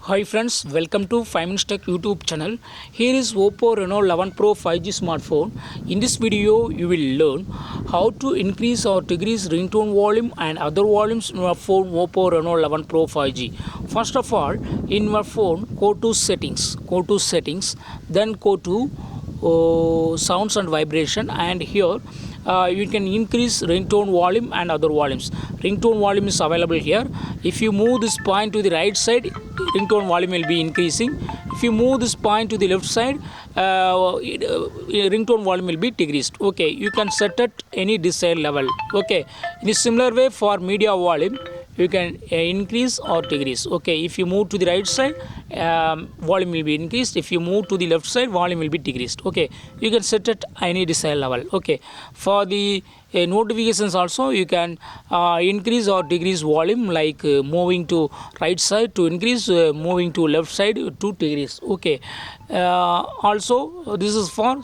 Hi friends, welcome to 5 Minutes Tech YouTube channel. Here is Oppo Reno 11 Pro 5G smartphone. In this video, you will learn how to increase or decrease ringtone volume and other volumes in your phone Oppo Reno 11 Pro 5G. First of all, in your phone, go to settings, then go to sounds and vibration, and here you can increase ringtone volume and other volumes. Ringtone volume is available here. If you move this point to the right side, ringtone volume will be increasing. If you move this point to the left side, ringtone volume will be decreased. Okay, you can set at any desired level. Okay, in a similar way for media volume, you can increase or decrease. Okay, if you move to the right side, volume will be increased. If you move to the left side, volume will be decreased. Okay, you can set at any desired level. Okay, for the notifications also, you can increase or decrease volume, like moving to right side to increase, moving to left side to decrease. Okay, also this is for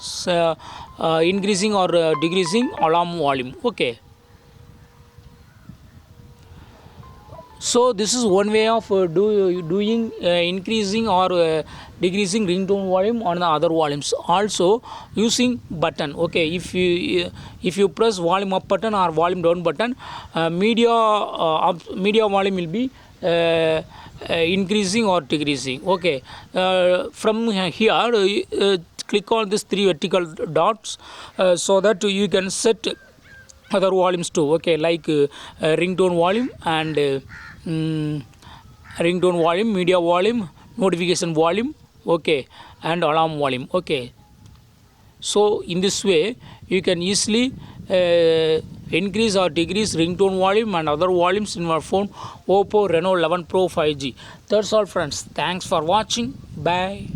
increasing or decreasing alarm volume. Okay. So this is one way of doing increasing or decreasing ringtone volume on the other volumes. Also using button. Okay, if you press volume up button or volume down button, media volume will be increasing or decreasing. Okay, from here click on this three vertical dots so that you can set other volumes too. Okay, like ringtone volume and ringtone volume, media volume, notification volume, okay, and alarm volume. Okay, so in this way you can easily increase or decrease ringtone volume and other volumes in your phone Oppo Reno 11 Pro 5G. That's all friends. Thanks for watching. Bye.